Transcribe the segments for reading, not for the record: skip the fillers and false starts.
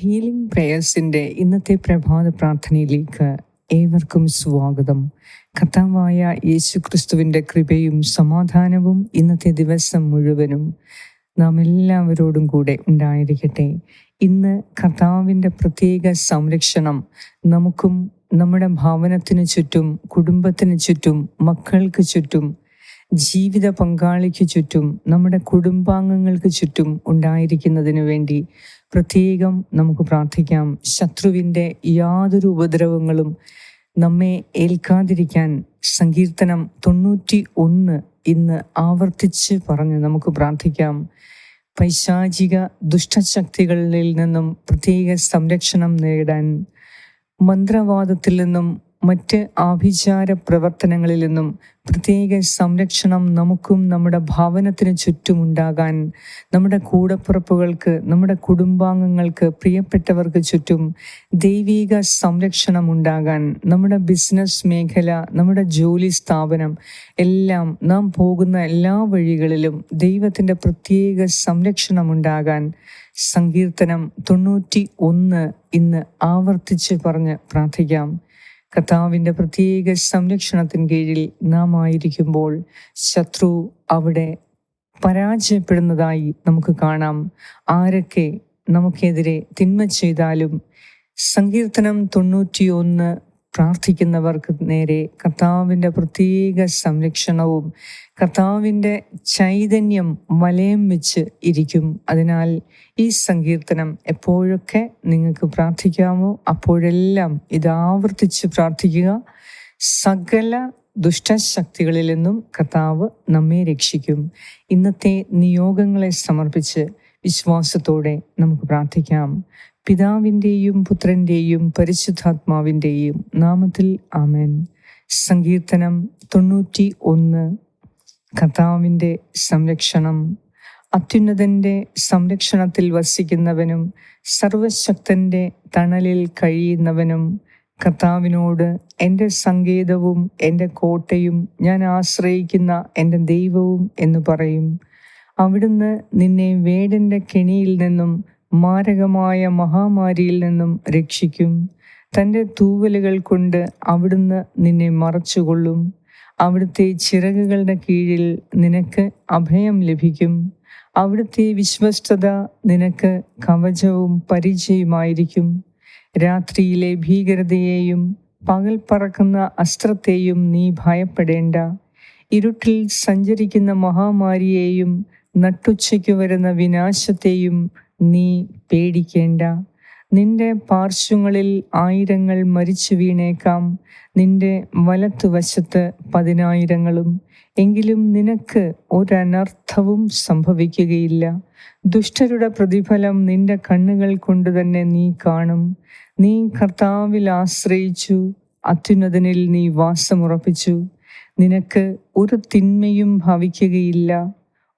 Healing പ്രേയേഴ്സിൻ്റെ ഇന്നത്തെ പ്രഭാത പ്രാർത്ഥനയിലേക്ക് ഏവർക്കും സ്വാഗതം. കർത്താവായ യേശുക്രിസ്തുവിൻ്റെ കൃപയും സമാധാനവും ഇന്നത്തെ ദിവസം മുഴുവനും നാം എല്ലാവരോടും കൂടെ ഉണ്ടായിരിക്കട്ടെ. ഇന്ന് കർത്താവിൻ്റെ പ്രത്യേക സംരക്ഷണം നമുക്കും നമ്മുടെ ഭവനത്തിന് ചുറ്റും, കുടുംബത്തിന് ചുറ്റും, മക്കൾക്ക് ചുറ്റും, ജീവിത പങ്കാളിക്ക് ചുറ്റും, നമ്മുടെ കുടുംബാംഗങ്ങൾക്ക് ചുറ്റും ഉണ്ടായിരിക്കുന്നതിന് വേണ്ടി പ്രത്യേകം നമുക്ക് പ്രാർത്ഥിക്കാം. ശത്രുവിൻ്റെ യാതൊരു ഉപദ്രവങ്ങളും നമ്മെ ഏൽക്കാതിരിക്കാൻ സങ്കീർത്തനം 91 ഇന്ന് ആവർത്തിച്ച് പറഞ്ഞ് നമുക്ക് പ്രാർത്ഥിക്കാം. പൈശാചിക ദുഷ്ടശക്തികളിൽ നിന്നും പ്രത്യേക സംരക്ഷണം നേടാൻ, മന്ത്രവാദത്തിൽ നിന്നും മറ്റ് ആഭിചാര പ്രവർത്തനങ്ങളിൽ നിന്നും പ്രത്യേക സംരക്ഷണം നമുക്കും നമ്മുടെ ഭവനത്തിന് ചുറ്റുമുണ്ടാകാൻ, നമ്മുടെ കൂടപ്പിറപ്പുകൾക്ക്, നമ്മുടെ കുടുംബാംഗങ്ങൾക്ക്, പ്രിയപ്പെട്ടവർക്ക് ചുറ്റും ദൈവിക സംരക്ഷണം ഉണ്ടാകാൻ, നമ്മുടെ ബിസിനസ് മേഖല, നമ്മുടെ ജോലി സ്ഥാപനം എല്ലാം, നാം പോകുന്ന എല്ലാ വഴികളിലും ദൈവത്തിൻ്റെ പ്രത്യേക സംരക്ഷണം ഉണ്ടാകാൻ സങ്കീർത്തനം 91 ഇന്ന് ആവർത്തിച്ച് പറഞ്ഞ് പ്രാർത്ഥിക്കാം. കർത്താവിൻ്റെ പ്രത്യേക സംരക്ഷണത്തിന് കീഴിൽ നാം ആയിരിക്കുമ്പോൾ ശത്രു അവിടെ പരാജയപ്പെടുന്നതായി നമുക്ക് കാണാം. ആരൊക്കെ നമുക്കെതിരെ തിന്മ ചെയ്താലും സങ്കീർത്തനം 91 പ്രാർത്ഥിക്കുന്നവർക്ക് നേരെ കർത്താവിൻ്റെ പ്രത്യേക സംരക്ഷണവും കർത്താവിൻ്റെ ചൈതന്യം വലയം വെച്ച് ഇരിക്കും. അതിനാൽ ഈ സങ്കീർത്തനം എപ്പോഴൊക്കെ നിങ്ങൾക്ക് പ്രാർത്ഥിക്കാമോ അപ്പോഴെല്ലാം ഇത് ആവർത്തിച്ച് പ്രാർത്ഥിക്കുക. സകല ദുഷ്ടശക്തികളിൽ നിന്നും കർത്താവ് നമ്മെ രക്ഷിക്കും. ഇന്നത്തെ നിയോഗങ്ങളെ സമർപ്പിച്ച് വിശ്വാസത്തോടെ നമുക്ക് പ്രാർത്ഥിക്കാം. പിതാവിൻ്റെയും പുത്രൻ്റെയും പരിശുദ്ധാത്മാവിൻ്റെയും നാമത്തിൽ ആമേൻ. സങ്കീർത്തനം 91. കർത്താവിൻ്റെ സംരക്ഷണം. അത്യുന്നതൻ്റെ സംരക്ഷണത്തിൽ വസിക്കുന്നവനും സർവശക്തൻ്റെ തണലിൽ കഴിയുന്നവനും കർത്താവിനോട്, എൻ്റെ സങ്കേതവും എൻ്റെ കോട്ടയും ഞാൻ ആശ്രയിക്കുന്ന എൻ്റെ ദൈവവും എന്ന് പറയും. അവിടുന്ന് നിന്നെ വേടൻ്റെ കെണിയിൽ നിന്നും മാരകമായ മഹാമാരിയിൽ നിന്നും രക്ഷിക്കും. തൻ്റെ തൂവലുകൾ കൊണ്ട് അവിടുന്ന് നിന്നെ മറച്ചുകൊള്ളും. അവിടുത്തെ ചിറകുകളുടെ കീഴിൽ നിനക്ക് അഭയം ലഭിക്കും. അവിടുത്തെ വിശ്വസ്തത നിനക്ക് കവചവും പരിചയമായിരിക്കും. രാത്രിയിലെ ഭീകരതയെയും പകൽ പറക്കുന്ന അസ്ത്രത്തെയും നീ ഭയപ്പെടേണ്ട. ഇരുട്ടിൽ സഞ്ചരിക്കുന്ന മഹാമാരിയെയും നട്ടുച്ചയ്ക്ക് വരുന്ന വിനാശത്തെയും നീ പേടിക്കേണ്ട. നിന്റെ പാർശ്വങ്ങളിൽ 1000 മരിച്ചു വീണേക്കാം, നിന്റെ വലത്തുവശത്ത് 10,000. എങ്കിലും നിനക്ക് ഒരനർത്ഥവും സംഭവിക്കുകയില്ല. ദുഷ്ടരുടെ പ്രതിഫലം നിന്റെ കണ്ണുകൾ കൊണ്ട് തന്നെ നീ കാണും. നീ കർത്താവിൽ ആശ്രയിച്ചു, അത്യുന്നതനിൽ നീ വാസമുറപ്പിച്ചു. നിനക്ക് ഒരു തിന്മയും ഭവിക്കുകയില്ല,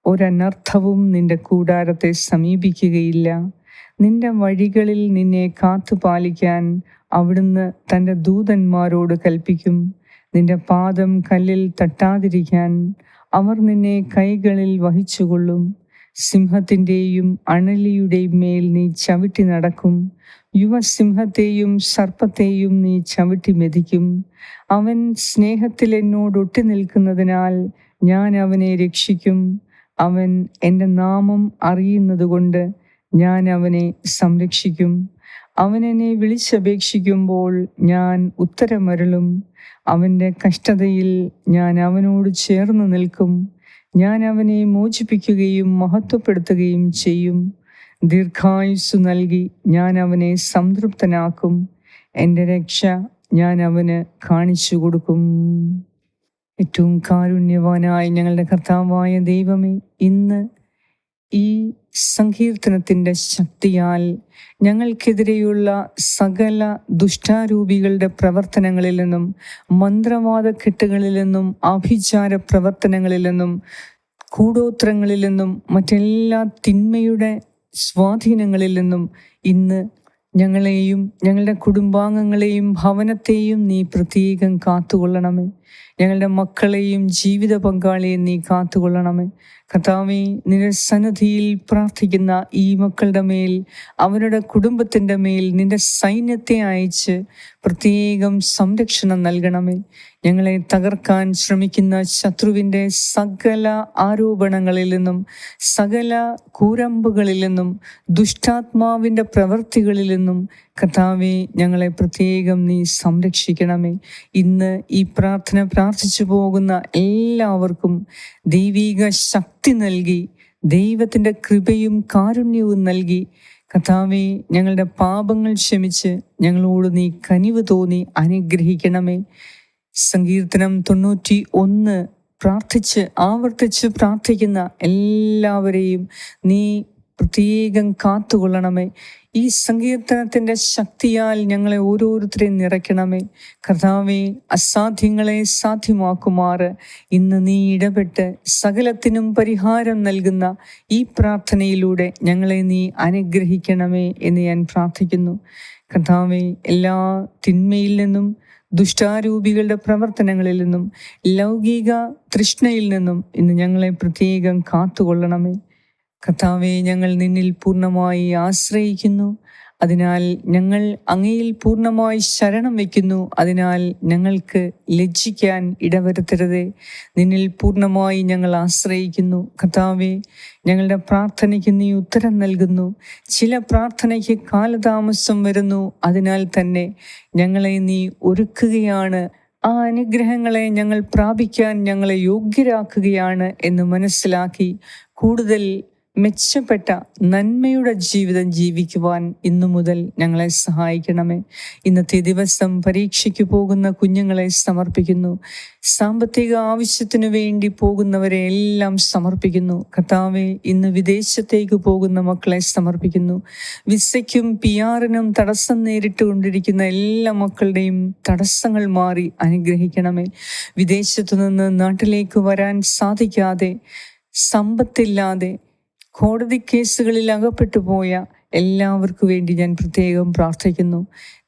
ഒരനർത്ഥവും നിന്റെ കൂടാരത്തെ സമീപിക്കുകയില്ല. നിന്റെ വഴികളിൽ നിന്നെ കാത്തുപാലിക്കാൻ അവിടുന്ന് തൻ്റെ ദൂതന്മാരോട് കൽപ്പിക്കും. നിന്റെ പാദം കല്ലിൽ തട്ടാതിരിക്കാൻ അവർ നിന്നെ കൈകളിൽ വഹിച്ചുകൊള്ളും. സിംഹത്തിൻ്റെയും അണലിയുടെയും മേൽ നീ ചവിട്ടി നടക്കും. യുവസിംഹത്തെയും സർപ്പത്തെയും നീ ചവിട്ടി മെതിക്കും. അവൻ സ്നേഹത്തിൽ എന്നോട് ഒട്ടി നിൽക്കുന്നതിനാൽ ഞാൻ അവനെ രക്ഷിക്കും. അവൻ എൻ്റെ നാമം അറിയുന്നതുകൊണ്ട് ഞാൻ അവനെ സംരക്ഷിക്കും. അവൻ എന്നെ വിളിച്ചപേക്ഷിക്കുമ്പോൾ ഞാൻ ഉത്തരമരുളും. അവൻ്റെ കഷ്ടതയിൽ ഞാൻ അവനോട് ചേർന്ന് നിൽക്കും. ഞാൻ അവനെ മോചിപ്പിക്കുകയും മഹത്വപ്പെടുത്തുകയും ചെയ്യും. ദീർഘായുസ്സു നൽകി ഞാൻ അവനെ സംതൃപ്തനാക്കും. എൻ്റെ രക്ഷ ഞാൻ അവന് കാണിച്ചു കൊടുക്കും. ഏറ്റവും കാരുണ്യവാനായ ഞങ്ങളുടെ കർത്താവായ ദൈവമേ, ഇന്ന് ഈ സങ്കീർത്തനത്തിൻ്റെ ശക്തിയാൽ ഞങ്ങൾക്കെതിരെയുള്ള സകല ദുഷ്ടാരൂപികളുടെ പ്രവർത്തനങ്ങളിൽ നിന്നും, മന്ത്രവാദക്കെട്ടുകളിൽ നിന്നും, ആഭിചാര പ്രവർത്തനങ്ങളിൽ നിന്നും, കൂടോത്രങ്ങളിൽ നിന്നും, മറ്റെല്ലാ തിന്മയുടെ സ്വാധീനങ്ങളിൽ നിന്നും ഇന്ന് ഞങ്ങളെയും ഞങ്ങളുടെ കുടുംബാംഗങ്ങളെയും ഭവനത്തെയും നീ പ്രത്യേകം കാത്തുകൊള്ളണമേ. ഞങ്ങളുടെ മക്കളെയും ജീവിത പങ്കാളിയെയും നീ കാത്തുകൊള്ളണമേ. കർത്താവേ, നിന്റെ സന്നിധിയിൽ പ്രാർത്ഥിക്കുന്ന ഈ മക്കളുടെ മേൽ, അവരുടെ കുടുംബത്തിൻ്റെ മേൽ നിന്റെ സൈന്യത്തെ അയച്ച് പ്രത്യേകം സംരക്ഷണം നൽകണമേ. ഞങ്ങളെ തകർക്കാൻ ശ്രമിക്കുന്ന ശത്രുവിൻ്റെ സകല ആരോപണങ്ങളിൽ നിന്നും, സകല കൂരമ്പുകളിൽ നിന്നും, ദുഷ്ടാത്മാവിൻ്റെ പ്രവൃത്തികളിൽ നിന്നും കർത്താവേ, ഞങ്ങളെ പ്രത്യേകം നീ സംരക്ഷിക്കണമേ. ഇന്ന് ഈ പ്രാർത്ഥന പ്രാർത്ഥിച്ചു പോകുന്ന എല്ലാവർക്കും ദൈവിക ശക്തി നൽകി, ദൈവത്തിൻ്റെ കൃപയും കാരുണ്യവും നൽകി കർത്താവേ, ഞങ്ങളുടെ പാപങ്ങൾ ക്ഷമിച്ച് ഞങ്ങളോട് നീ കനിവ് തോന്നി അനുഗ്രഹിക്കണമേ. സങ്കീർത്തനം 91 ആവർത്തിച്ച് പ്രാർത്ഥിക്കുന്ന എല്ലാവരെയും നീ പ്രത്യേകം കാത്തുകൊള്ളണമേ. ഈ സങ്കീർത്തനത്തിൻ്റെ ശക്തിയാൽ ഞങ്ങളെ ഓരോരുത്തരെയും നിറയ്ക്കണമേ. കർത്താവേ, അസാധ്യങ്ങളെ സാധ്യമാക്കുമാറ് ഇന്ന് നീ ഇടപെട്ട് സകലത്തിനും പരിഹാരം നൽകുന്ന ഈ പ്രാർത്ഥനയിലൂടെ ഞങ്ങളെ നീ അനുഗ്രഹിക്കണമേ എന്ന് ഞാൻ പ്രാർത്ഥിക്കുന്നു. കർത്താവേ, എല്ലാ തിന്മയിൽ നിന്നും, ദുഷ്ടാരൂപികളുടെ പ്രവർത്തനങ്ങളിൽ നിന്നും, ലൗകിക തൃഷ്ണയിൽ നിന്നും ഇന്ന് ഞങ്ങളെ പ്രത്യേകം കാത്തുകൊള്ളണമേ. കർത്താവേ, ഞങ്ങൾ നിന്നിൽ പൂർണ്ണമായി ആശ്രയിക്കുന്നു. അതിനാൽ ഞങ്ങൾ അങ്ങയിൽ പൂർണ്ണമായി ശരണം വയ്ക്കുന്നു. അതിനാൽ ഞങ്ങൾക്ക് ലജ്ജിക്കാൻ ഇടവരുത്തരുതേ. നിന്നിൽ പൂർണ്ണമായി ഞങ്ങൾ ആശ്രയിക്കുന്നു. കർത്താവേ, ഞങ്ങളുടെ പ്രാർത്ഥനയ്ക്ക് നീ ഉത്തരം നൽകുന്നു. ചില പ്രാർത്ഥനയ്ക്ക് കാലതാമസം വരുന്നു. അതിനാൽ തന്നെ ഞങ്ങളെ നീ ഒരുക്കുകയാണ്. ആ അനുഗ്രഹങ്ങളെ ഞങ്ങൾ പ്രാപിക്കാൻ ഞങ്ങളെ യോഗ്യരാക്കുകയാണ് എന്ന് മനസ്സിലാക്കി കൂടുതൽ മെച്ചപ്പെട്ട നന്മയുടെ ജീവിതം ജീവിക്കുവാൻ ഇന്നു മുതൽ ഞങ്ങളെ സഹായിക്കണമേ. ഇന്നത്തെ ദിവസം പരീക്ഷയ്ക്ക് പോകുന്ന കുഞ്ഞുങ്ങളെ സമർപ്പിക്കുന്നു. സാമ്പത്തിക ആവശ്യത്തിനു വേണ്ടി പോകുന്നവരെ എല്ലാം സമർപ്പിക്കുന്നു. കർത്താവേ, ഇന്ന് വിദേശത്തേക്ക് പോകുന്ന മക്കളെ സമർപ്പിക്കുന്നു. വിസയ്ക്കും PR-നും തടസ്സം നേരിട്ടുകൊണ്ടിരിക്കുന്ന എല്ലാ മക്കളുടെയും തടസ്സങ്ങൾ മാറി അനുഗ്രഹിക്കണമേ. വിദേശത്തു നിന്ന് നാട്ടിലേക്ക് വരാൻ സാധിക്കാതെ, സമ്പത്തില്ലാതെ, കോടതി കേസുകളിൽ അകപ്പെട്ടു പോയ എല്ലാവർക്കു വേണ്ടി ഞാൻ പ്രത്യേകം പ്രാർത്ഥിക്കുന്നു.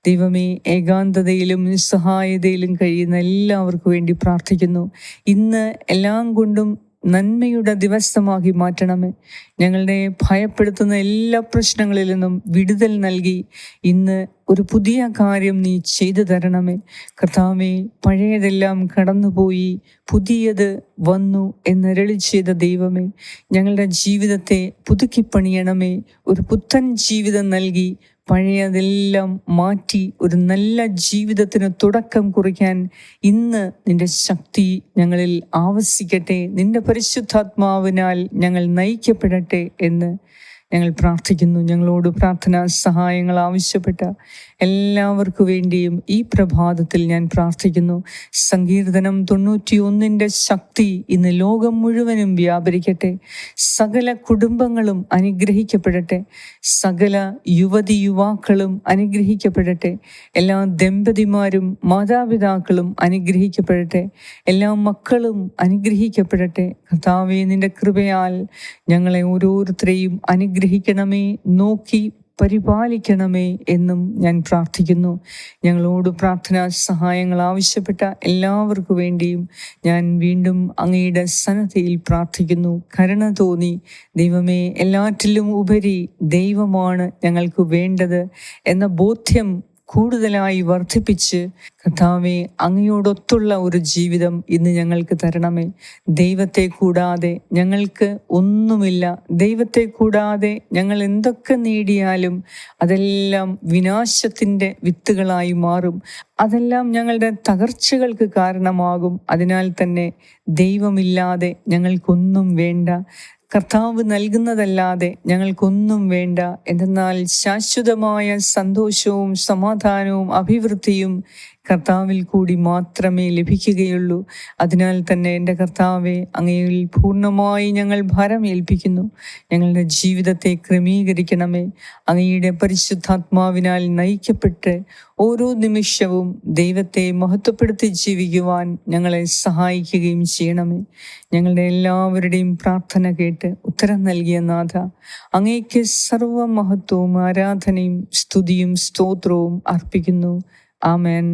ദൈവമേ, ഏകാന്തതയിലും നിസ്സഹായതയിലും കഴിയുന്ന എല്ലാവർക്കു വേണ്ടി പ്രാർത്ഥിക്കുന്നു. ഇന്ന് എല്ലാം കൊണ്ടും നന്മയുടെ ദിവസമാക്കി മാറ്റണമേ. ഞങ്ങളുടെ ഭയപ്പെടുത്തുന്ന എല്ലാ പ്രശ്നങ്ങളിൽ നിന്നും വിടുതൽ നൽകി ഇന്ന് ഒരു പുതിയ കാര്യം നീ ചെയ്തു തരണമേ. കർത്താവേ, പഴയതെല്ലാം കടന്നുപോയി പുതിയത് വന്നു എന്നരുളി ചെയ്ത ദൈവമേ, ഞങ്ങളുടെ ജീവിതത്തെ പുതുക്കിപ്പണിയണമേ. ഒരു പുത്തൻ ജീവിതം നൽകി പഴയതെല്ലാം മാറ്റി ഒരു നല്ല ജീവിതത്തിന് തുടക്കം കുറിക്കാൻ ഇന്ന് നിന്റെ ശക്തി ഞങ്ങളിൽ ആവസിക്കട്ടെ. നിന്റെ പരിശുദ്ധാത്മാവിനാൽ ഞങ്ങൾ നയിക്കപ്പെടട്ടെ എന്ന് ഞങ്ങൾ പ്രാർത്ഥിക്കുന്നു. ഞങ്ങളോട് പ്രാർത്ഥനാ സഹായങ്ങൾ ആവശ്യപ്പെട്ട എല്ലാവർക്കു വേണ്ടിയും ഈ പ്രഭാതത്തിൽ ഞാൻ പ്രാർത്ഥിക്കുന്നു. സങ്കീർത്തനം 91 ശക്തി ഇന്ന് ലോകം മുഴുവനും വ്യാപരിക്കട്ടെ. സകല കുടുംബങ്ങളും അനുഗ്രഹിക്കപ്പെടട്ടെ. സകല യുവാക്കളും അനുഗ്രഹിക്കപ്പെടട്ടെ. എല്ലാ ദമ്പതിമാരും മാതാപിതാക്കളും അനുഗ്രഹിക്കപ്പെടട്ടെ. എല്ലാ മക്കളും അനുഗ്രഹിക്കപ്പെടട്ടെ. കർത്താവേ, നിന്റെ കൃപയാൽ ഞങ്ങളെ ഓരോരുത്തരെയും അനുഗ്രഹിക്കണമേ, നോക്കി പരിപാലിക്കണമേ എന്നും ഞാൻ പ്രാർത്ഥിക്കുന്നു. ഞങ്ങളോട് പ്രാർത്ഥനാ സഹായങ്ങൾ ആവശ്യപ്പെട്ട എല്ലാവർക്കു വേണ്ടിയും ഞാൻ വീണ്ടും അങ്ങയുടെ സന്നദ്ധിയിൽ പ്രാർത്ഥിക്കുന്നു. കരുണ തോന്നി ദൈവമേ, എല്ലാറ്റിലും ഉപരി ദൈവമാണ് ഞങ്ങൾക്ക് വേണ്ടത് എന്ന ബോധ്യം കൂടുതലായി വർദ്ധിപ്പിച്ച് കർത്താവേ, അങ്ങയോടൊത്തുള്ള ഒരു ജീവിതം ഇന്ന് ഞങ്ങൾക്ക് തരണമേ. ദൈവത്തെ കൂടാതെ ഞങ്ങൾക്ക് ഒന്നുമില്ല. ദൈവത്തെ കൂടാതെ ഞങ്ങൾ എന്തൊക്കെ നേടിയാലും അതെല്ലാം വിനാശത്തിൻ്റെ വിത്തുകളായി മാറും. അതെല്ലാം ഞങ്ങളുടെ തകർച്ചകൾക്ക് കാരണമാകും. അതിനാൽ തന്നെ ദൈവമില്ലാതെ ഞങ്ങൾക്കൊന്നും വേണ്ട. കർത്താവ് നൽകുന്നതല്ലാതെ ഞങ്ങൾക്കൊന്നും വേണ്ട. എന്തെന്നാൽ ശാശ്വതമായ സന്തോഷവും സമാധാനവും അഭിവൃദ്ധിയും കർത്താവിൽ കൂടി മാത്രമേ ലഭിക്കുകയുള്ളൂ. അതിനാൽ തന്നെ എൻ്റെ കർത്താവെ, അങ്ങയിൽ പൂർണ്ണമായി ഞങ്ങൾ ഭാരമേൽപ്പിക്കുന്നു. ഞങ്ങളുടെ ജീവിതത്തെ ക്രമീകരിക്കണമേ. അങ്ങയുടെ പരിശുദ്ധാത്മാവിനാൽ നയിക്കപ്പെട്ട് ഓരോ നിമിഷവും ദൈവത്തെ മഹത്വപ്പെടുത്തി ജീവിക്കുവാൻ ഞങ്ങളെ സഹായിക്കുകയും ചെയ്യണമേ. ഞങ്ങളുടെ എല്ലാവരുടെയും പ്രാർത്ഥന കേട്ട് ഉത്തരം നൽകിയ നാഥ, അങ്ങേക്ക് സർവ്വമഹത്വവും ആരാധനയും സ്തുതിയും സ്തോത്രവും അർപ്പിക്കുന്നു. ആമേൻ.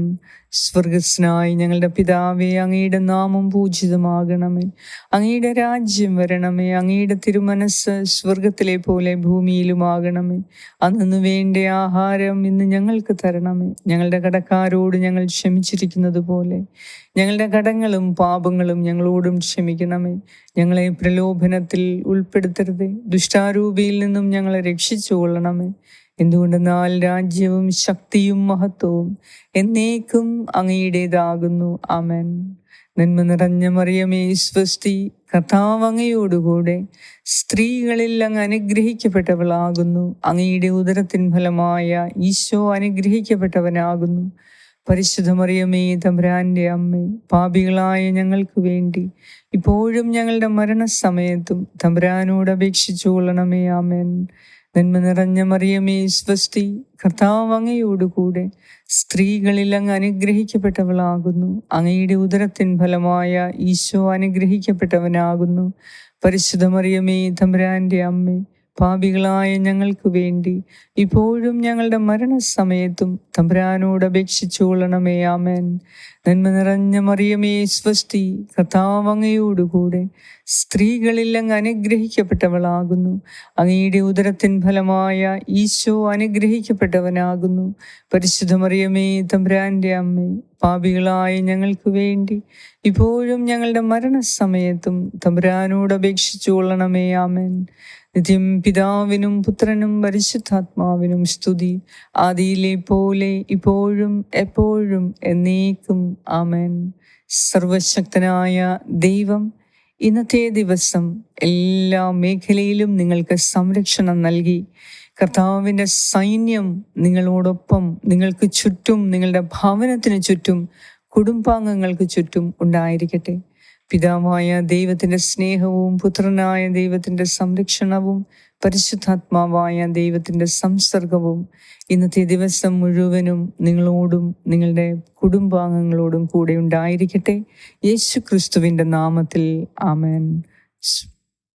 സ്വർഗസ്നായ ഞങ്ങളുടെ പിതാവേ, അങ്ങയുടെ നാമം പൂജിതമാകണമേ. അങ്ങയുടെ രാജ്യം വരണമേ. അങ്ങയുടെ തിരുമനസ് സ്വർഗത്തിലെ പോലെ ഭൂമിയിലുമാകണമേ. അന്നു വേണ്ട ആഹാരം ഇന്ന് ഞങ്ങൾക്ക് തരണമേ. ഞങ്ങളുടെ കടക്കാരോട് ഞങ്ങൾ ക്ഷമിച്ചിരിക്കുന്നത് പോലെ ഞങ്ങളുടെ കടങ്ങളും പാപങ്ങളും ഞങ്ങളോടും ക്ഷമിക്കണമേ. ഞങ്ങളെ പ്രലോഭനത്തിൽ ഉൾപ്പെടുത്തരുതേ, ദുഷ്ടാരൂപിയിൽ നിന്നും ഞങ്ങളെ രക്ഷിച്ചു കൊള്ളണമേ. എന്തുകൊണ്ടെന്നാൽ രാജ്യവും ശക്തിയും മഹത്വവും എന്നേക്കും അങ്ങയുടേതാകുന്നു. ആമേൻ. നന്മ നിറഞ്ഞ മറിയമേ, സ്വസ്തി, കർത്താവ് അങ്ങയോടുകൂടെ സ്ത്രീകളിൽ അങ്ങ് അനുഗ്രഹിക്കപ്പെട്ടവളാകുന്നു. അങ്ങയുടെ ഉദരത്തിൻ ഫലമായ ഈശോ അനുഗ്രഹിക്കപ്പെട്ടവനാകുന്നു. പരിശുദ്ധ മറിയമേ, തമ്പുരാന്റെ അമ്മേ, പാപികളായ ഞങ്ങൾക്ക് വേണ്ടി ഇപ്പോഴും ഞങ്ങളുടെ മരണസമയത്തും തമ്പുരാനോട് അപേക്ഷിച്ചു കൊള്ളണമേ. ആമേൻ. നന്മ നിറഞ്ഞ മറിയമേ, സ്വസ്തി, കർത്താവ് അങ്ങയോടുകൂടെ സ്ത്രീകളിൽ അങ്ങ് അനുഗ്രഹിക്കപ്പെട്ടവളാകുന്നു. അങ്ങയുടെ ഉദരത്തിൻ ഫലമായ ഈശോ അനുഗ്രഹിക്കപ്പെട്ടവനാകുന്നു. പരിശുദ്ധ മറിയമേ, തമ്പുരാന്റെ അമ്മേ, പാപികളായ ഞങ്ങൾക്ക് വേണ്ടി ഇപ്പോഴും ഞങ്ങളുടെ മരണസമയത്തും തമ്പുരാനോട് അപേക്ഷിച്ചു കൊള്ളണമേ. ആമേൻ. നന്മ നിറഞ്ഞ മറിയമേ, സ്വസ്തി, കർത്താവ് അങ്ങയോടുകൂടെ സ്ത്രീകളിൽ അങ്ങ് അനുഗ്രഹിക്കപ്പെട്ടവളാകുന്നു. അങ്ങയുടെ ഉദരത്തിൻ ഫലമായ ഈശോ അനുഗ്രഹിക്കപ്പെട്ടവനാകുന്നു. പരിശുദ്ധ മറിയമേ, തമ്പുരാന്റെ അമ്മേ, പാപികളായ ഞങ്ങൾക്ക് വേണ്ടി ഇപ്പോഴും ഞങ്ങളുടെ മരണസമയത്തും തമ്പുരാനോട് അപേക്ഷിച്ചു കൊള്ളണമേ. ആമേൻ. നിത്യം പിതാവിനും പുത്രനും പരിശുദ്ധാത്മാവിനും സ്തുതി, ആദിയിലെ പോലെ ഇപ്പോഴും എപ്പോഴും എന്നേക്കും. ആമേൻ. സർവശക്തനായ ദൈവം ഇന്നത്തെ ദിവസം എല്ലാ മേഖലയിലും നിങ്ങൾക്ക് സംരക്ഷണം നൽകി. കർത്താവിൻ്റെ സൈന്യം നിങ്ങളോടൊപ്പം, നിങ്ങൾക്ക് ചുറ്റും, നിങ്ങളുടെ ഭവനത്തിന് ചുറ്റും, കുടുംബാംഗങ്ങൾക്ക് ചുറ്റും ഉണ്ടായിരിക്കട്ടെ. പിതാവായ ദൈവത്തിൻ്റെ സ്നേഹവും പുത്രനായ ദൈവത്തിൻ്റെ സംരക്ഷണവും പരിശുദ്ധാത്മാവായ ദൈവത്തിൻ്റെ സംസർഗവും ഇന്നത്തെ ദിവസം മുഴുവനും നിങ്ങളോടും നിങ്ങളുടെ കുടുംബാംഗങ്ങളോടും കൂടെ ഉണ്ടായിരിക്കട്ടെ. യേശു ക്രിസ്തുവിൻ്റെ നാമത്തിൽ. ആമേൻ.